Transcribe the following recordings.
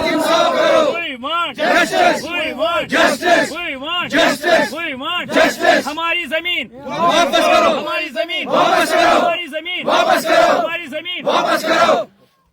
साथ इंसाफ करो। We want Justice. We want Justice. We want Justice. We want Justice. हमारी जमीन वापस करो। हमारी जमीन वापस करो। हमारी जमीन वापस करो। हमारी जमीन वापस करो।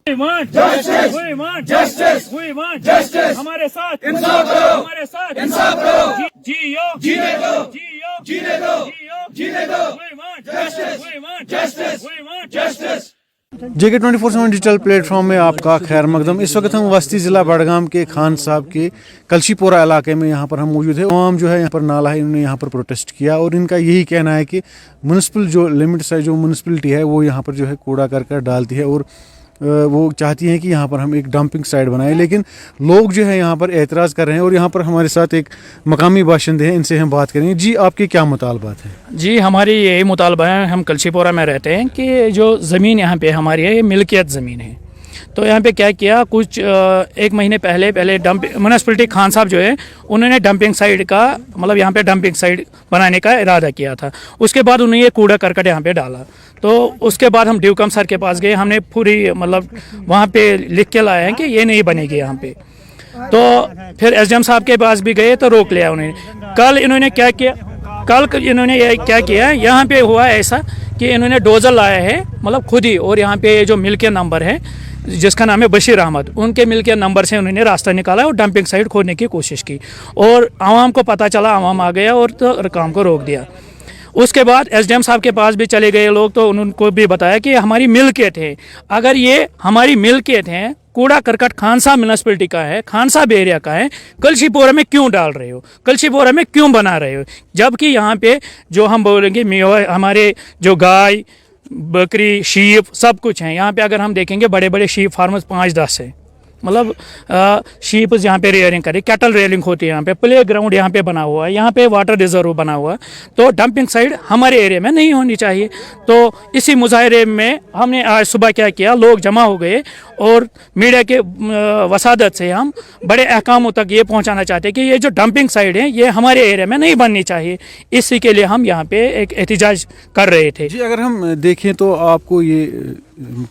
We want Justice. We want Justice. We want Justice. हमारे साथ इंसाफ करो। हमारे साथ इंसाफ करो। जियो जीने दो। जियो जीने दो। जियो जीने दो। We want Justice. We want Justice. We want Justice. JK 24/7 digital platform में आपका खैर मकदम। इस वक्त हम वस्ती ज़िला बड़गाम के खान साहब के कलशीपोरा इलाके में यहाँ पर हम मौजूद है। आवाम जो है यहाँ पर नाला है, इन्होंने यहाँ पर प्रोटेस्ट किया और इनका यही कहना है कि म्यूनसिपल जो लिमिट्स है, जो म्यूनसिपलिटी है, वो यहाँ पर जो है कूड़ा करकट डालती है और वो चाहती हैं कि यहाँ पर हम एक डंपिंग साइट बनाएं। लेकिन लोग जो है यहाँ पर एतराज़ कर रहे हैं और यहाँ पर हमारे साथ एक मकामी बाशिंदे हैं, इनसे हम बात करेंगे। जी, आपके क्या मुतालबात हैं? जी, हमारी यही मुतालबा है, हम कलशीपोरा में रहते हैं कि जो ज़मीन यहाँ पे हमारी है, ये मिल्कियत ज़मीन है। तो यहाँ पे क्या किया, कुछ एक महीने पहले म्यूनसिपलिटी खान साहब जो है, उन्होंने डंपिंग साइट का मतलब यहाँ पे डंपिंग साइट बनाने का इरादा किया था। उसके बाद उन्होंने ये कूड़ा करकट यहाँ पे डाला। तो उसके बाद हम ड्यूकम सर के पास गए, हमने पूरी मतलब वहाँ पे लिख के लाए हैं कि ये नहीं बनेगी यहाँ पे। तो फिर SDM साहब के पास भी गए तो रोक लिया उन्होंने। कल इन्होंने क्या किया, इन्होंने ये क्या किया, यहाँ पे हुआ ऐसा कि इन्होंने डोजर लाया है मतलब खुद ही, और यहाँ पे जो मिल के नंबर है जिसका नाम है बशीर अहमद, उनके मिल के नंबर से उन्होंने रास्ता निकाला और डंपिंग साइट खोदने की कोशिश की और आवाम को पता चला, आवाम आ गया और तो काम को रोक दिया। उसके बाद SDM साहब के पास भी चले गए लोग, तो उनको भी बताया कि हमारी मिल्कियत है, अगर ये हमारी मिल्कियत है, कूड़ा करकट खान साहब म्यूनसिपलिटी का है, खान साहब एरिया का है, कलशीपोरा में क्यों डाल रहे हो, कलशीपोरा में क्यों बना रहे हो? जबकि यहाँ पे जो हम बोलेंगे हमारे जो गाय बकरी शीप सब कुछ हैं यहाँ पे। अगर हम देखेंगे बड़े बड़े शीप फार्मर्स 5-10 है, मतलब शीप यहाँ पे रेयरिंग करें, कैटल रेयरिंग होती है यहाँ पे, प्ले ग्राउंड यहाँ पे बना हुआ है, यहाँ पे वाटर रिजर्व बना हुआ है। तो डंपिंग साइट हमारे एरिया में नहीं होनी चाहिए। तो इसी मुजाहरे में हमने आज सुबह क्या किया, लोग जमा हो गए और मीडिया के वसादत से हम बड़े अहकामों तक ये पहुँचाना चाहते हैं कि ये जो डंपिंग साइट है ये हमारे एरिया में नहीं बननी चाहिए। इसी के लिए हम यहाँ पे एक एहतजाज कर रहे थे। जी, अगर हम देखें तो आपको ये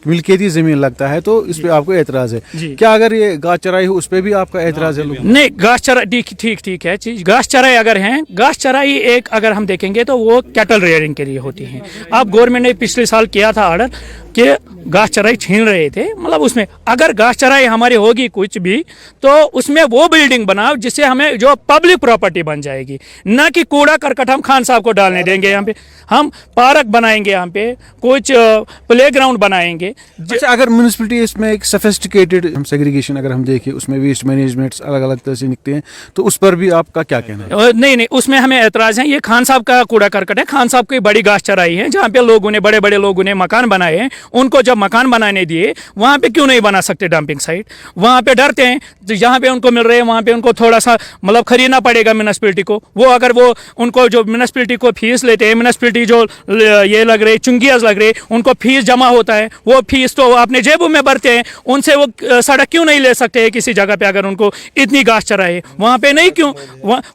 मिल्कियती ज़मीन लगता है, तो इस पे आपको एतराज़ है। क्या अगर ये घास चराई हो उस पे भी आपका एतराज़ है? नहीं, घास चराई ठीक है चीज, घास चराई अगर है, घास चराई एक अगर हम देखेंगे तो वो कैटल रेयरिंग के लिए होती है। अब गवर्नमेंट ने पिछले साल किया था ऑर्डर कि घास चराई छीन रहे थे, मतलब उसमें अगर घास चराई हमारी होगी कुछ भी तो उसमें वो बिल्डिंग बनाओ जिससे हमें जो पब्लिक प्रॉपर्टी बन जाएगी, ना कि कूड़ा करकट हम खान साहब को डालने देंगे। यहाँ पे हम पार्क बनाएंगे, यहाँ पे कुछ प्ले ग्राउंड बनाएंगे। अच्छा, अगर म्यूनसिपलिटी इसमें एक सोफिस्टिकेटेड सेग्रीगेशन अगर हम देखें, उसमें वेस्ट मैनेजमेंट अलग अलग तरह से निकलते हैं, तो उस पर भी आपका क्या कहना है? नहीं, उसमें हमें एतराज़ है। ये खान साहब का कूड़ा करकट है, खान साहब की बड़ी घास चराई है जहाँ पे लोगों ने बड़े बड़े लोगों ने मकान बनाए हैं। उनको जब मकान बनाने दिए वहाँ पे क्यों नहीं बना सकते डंपिंग साइट? वहाँ पे डरते हैं, जहाँ पे उनको मिल रहे हैं वहाँ पे उनको थोड़ा सा मतलब खरीदना पड़ेगा म्यूनसिपलिटी को। वो अगर वो उनको जो म्यूनसिपलिटी को फीस लेते हैं, म्यूनसिपलिटी जो ये लग रहे चुंगियाज लग रहे, उनको फीस जमा होता है, वो फीस तो अपने जेबों में भरते हैं, उनसे वो सड़क क्यों नहीं ले सकते हैं किसी जगह पे? अगर उनको इतनी घास चराई वहाँ पे नहीं क्यों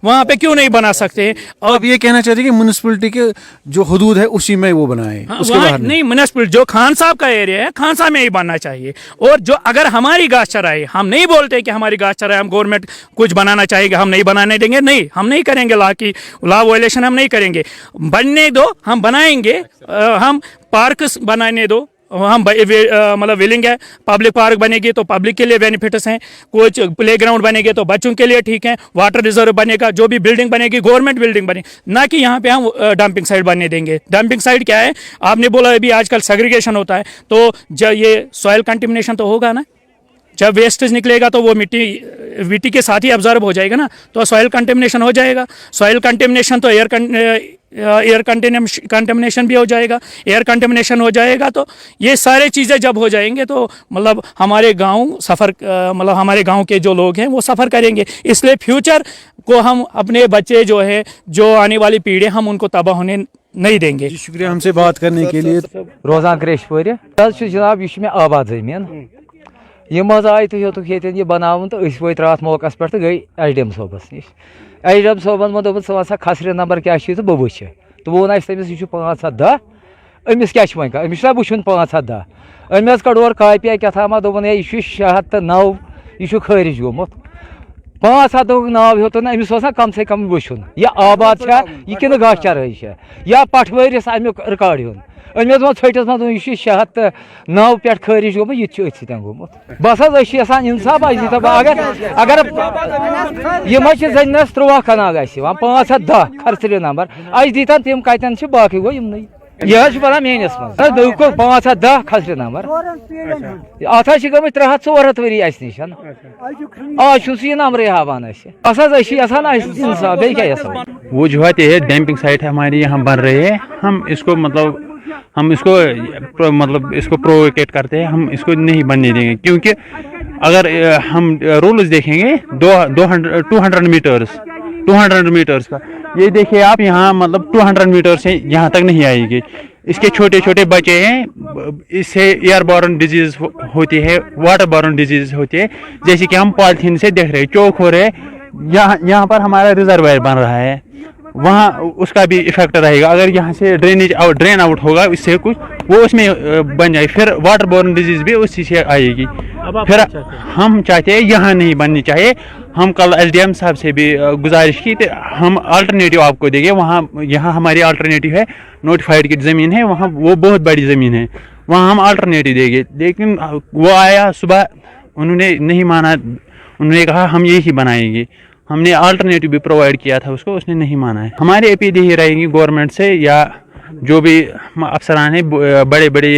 वहाँ पे क्यों नहीं बना सकते? और अब ये कहना चाहते हैं कि म्यूनसिपलिटी के जो हदूद है उसी में वो बनाए, उसके बाहर नहीं। म्यूनसिपलिटी जो खान साहब का एरिया है, खान साहब में ही बनना चाहिए। और जो अगर हमारी घास चराई, हम नहीं बोलते कि हमारी घास चराई हम गवर्नमेंट कुछ बनाना चाहेगी, हम नहीं बनाने देंगे, नहीं, हम नहीं करेंगे, लॉ वायलेशन हम नहीं करेंगे। बनने दो, हम बनाएंगे, हम पार्क बनाने दो, हम मतलब विलिंग है। पब्लिक पार्क बनेगी तो पब्लिक के लिए बेनिफिट्स हैं, कुछ प्ले ग्राउंड बनेंगे तो बच्चों के लिए ठीक है, वाटर रिजर्व बनेगा, जो भी बिल्डिंग बनेगी गवर्नमेंट बिल्डिंग बने, ना कि यहाँ पे हम डंपिंग साइट बनने देंगे। डंपिंग साइट क्या है, आपने बोला अभी आजकल सेग्रीगेशन होता है, तो जब ये सॉइल कंटेमिनेशन तो होगा ना, जब वेस्टेज निकलेगा तो वो मिट्टी के साथ ही ऑब्जर्व हो जाएगा ना, तो सॉइल कंटेमिनेशन हो जाएगा। सॉइल कंटेमिनेशन तो एयर कंटेमिनेशन भी हो जाएगा, एयर कंटेमिनेशन हो जाएगा, तो ये सारे चीज़ें जब हो जाएंगे तो मतलब हमारे गांव सफ़र मतलब हमारे गांव के जो लोग हैं वो सफ़र करेंगे। इसलिए फ्यूचर को हम अपने बच्चे जो है, जो आने वाली पीढ़ी, हम उनको तबाह होने नहीं देंगे। शुक्रिया हमसे बात करने के लिए। रोजान क्रेशपुर जनाब, यह आबाद जमीन, यम आए तो हेतुक ये बनावन, तो वो रात मौका पे गई SDM सोबस नश। SDM सोबन वो दोपन सा खसरे नंबर क्या तो बह वुच, तो वो तमिस यह 5-7-10, अमिस क्या वो अमिस वुन 5-7-10, अमिस कड़ और कापिया क्या था दोपन यह 609, यह खारिज गोमुत 5 हद नाव हेतुन अमिस कम से कम वुन यह आबाद यह कि गह चराई या पटवरिस अमुक रिकॉर्ड हेन अमिस वो छटिस मज 6 हद 9 पे खारिज गोमुत यह अथ गोमुत बस यसान इंसाफ अगर यम जन्नस 13 कनाल 5 हद 10 खर्चल नंबर दीतन तम कतन बाकी गो यमन यह बना मेस मज बिल्कुल 5 हद 10 खसर नंबर अत गई 300-400 वरी अस निश आज यह नंबर हावान बस इंसाफ बे क्या वजूहत ये है डैम्पिंग साइट हमारी यहाँ बन रही है हम इसको मतलब इसको प्रोवोकेट करते हैं हम इसको नहीं बनने देंगे क्योंकि अगर हम रूल्स देखेंगे 200 मीटर्स का ये देखिए आप यहाँ मतलब 200 मीटर से यहाँ तक नहीं आएगी इसके छोटे छोटे बच्चे हैं इससे एयरबॉर्न डिजीज होती है वाटर बॉर्न डिजीज होती है जैसे कि हम पॉलिथीन से देख रहे हैं चौक हो रहे यहाँ पर हमारा रिजर्वायर बन रहा है वहाँ उसका भी इफेक्ट रहेगा अगर यहाँ से ड्रेन आउट होगा इससे कुछ वो उसमें बन जाए फिर वाटर बोर्न डिजीज भी उसी से आएगी फिर हम चाहते हैं यहाँ नहीं बननी चाहिए हम कल एसडीएम साहब से भी गुजारिश की तो हम अल्टरनेटिव आपको देंगे वहाँ यहाँ हमारी अल्टरनेटिव है नोटिफाइड की ज़मीन है वहाँ वो बहुत बड़ी ज़मीन है वहाँ हम अल्टरनेटिव देंगे लेकिन वो आया सुबह उन्होंने नहीं माना उन्होंने कहा हम यही बनाएंगे हमने अल्टरनेटिव भी प्रोवाइड किया था उसको उसने नहीं माना है हमारी अपील यही रहेगी गवर्नमेंट से या जो भी अफसरान है बड़े बड़े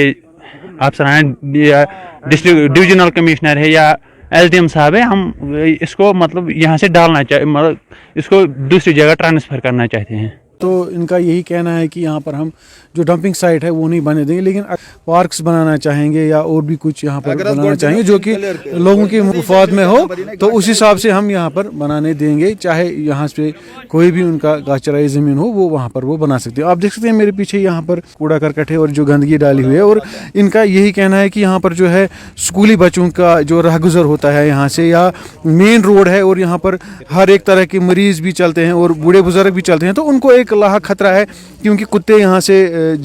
अफसरान या डिस्ट्रिक्ट डिविजनल कमिश्नर है या एसडीएम साहब है हम इसको मतलब यहाँ से डालना चाहिए मतलब इसको दूसरी जगह ट्रांसफ़र करना चाहते हैं तो इनका यही कहना है कि यहाँ पर हम जो डंपिंग साइट है वो नहीं बने देंगे लेकिन पार्क्स बनाना चाहेंगे या और भी कुछ यहाँ पर बनाना चाहेंगे जो कि लोगों के मुफाद में हो तो उस हिसाब से हम यहाँ पर बनाने देंगे चाहे यहाँ से कोई भी उनका गाचराई ज़मीन हो वो वहाँ पर वो बना सकते हैं। आप देख सकते हैं मेरे पीछे यहाँ पर कूड़ा करकट है और जो गंदगी डाली हुई है और इनका यही कहना है कि यहाँ पर जो है स्कूली बच्चों का जो राहगुजर होता है यहाँ से या मेन रोड है और यहाँ पर हर एक तरह के मरीज़ भी चलते हैं और बूढ़े बुजुर्ग भी चलते हैं तो उनको एक लाख खतरा है क्योंकि कुत्ते यहाँ से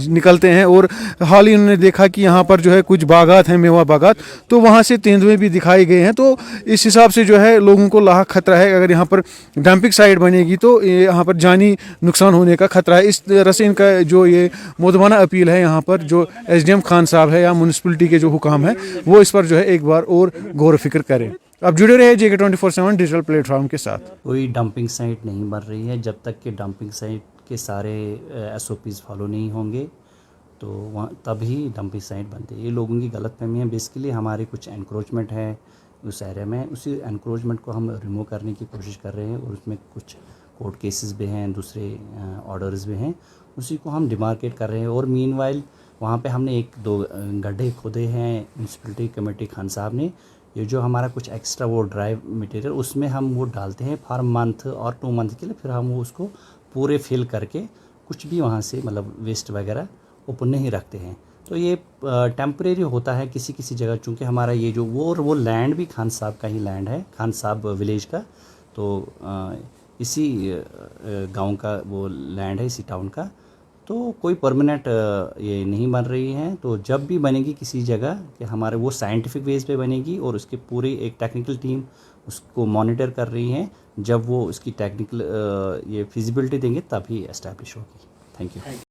निकलते हैं और हाल ही उन्होंने देखा कि यहाँ पर जो है कुछ बागात हैं मेवा बागात तो वहाँ से तेंदुए भी दिखाए गए हैं तो इस हिसाब से जो है लोगों को लाख खतरा है अगर यहाँ पर डंपिंग साइट बनेगी तो यहाँ पर जानी नुकसान होने का खतरा है। इस तरह से इनका जो ये मुदवाना अपील है यहाँ पर जो एसडीएम खान साहब है या म्यूनसिपलिटी के जो हुकाम है वो इस पर जो है एक बार और गौर फिक्र करें। अब जुड़े रहे JK24/7 डिजिटल प्लेटफॉर्म के साथ। कोई डंपिंग साइट नहीं बन रही है जब तक कि डंपिंग साइट के सारे SOPs फॉलो नहीं होंगे तो वहाँ तभी डंपिंग साइट बनती है। ये लोगों की गलतफहमी है। बेसिकली हमारे कुछ एनक्रोचमेंट है उस एरिया में उसी एनक्रोचमेंट को हम रिमूव करने की कोशिश कर रहे हैं और उसमें कुछ कोर्ट केसेस भी हैं दूसरे ऑर्डर्स भी हैं उसी को हम डिमार्केट कर रहे हैं और मीनवाइल वहाँ पे हमने 1-2 गड्ढे खोदे हैं म्यूनसिपलिटी कमेटी खान साहब ने। ये जो हमारा कुछ एक्स्ट्रा वो ड्राई मटेरियल उसमें हम वो डालते हैं फॉर मंथ और 2 मंथ के लिए फिर हम वो उसको पूरे फिल करके कुछ भी वहाँ से मतलब वेस्ट वगैरह ओपन नहीं रखते हैं। तो ये टेम्परेरी होता है किसी किसी जगह चूँकि हमारा ये जो वो लैंड भी खान साहब का ही लैंड है खान साहब विलेज का तो इसी गांव का वो लैंड है इसी टाउन का तो कोई परमानेंट ये नहीं बन रही है। तो जब भी बनेगी किसी जगह कि हमारे वो साइंटिफिक बेस पे बनेगी और उसके पूरी एक टेक्निकल टीम उसको मॉनिटर कर रही है जब वो उसकी टेक्निकल ये फिजिबिलिटी देंगे तभी एस्टैब्लिश होगी। Thank you.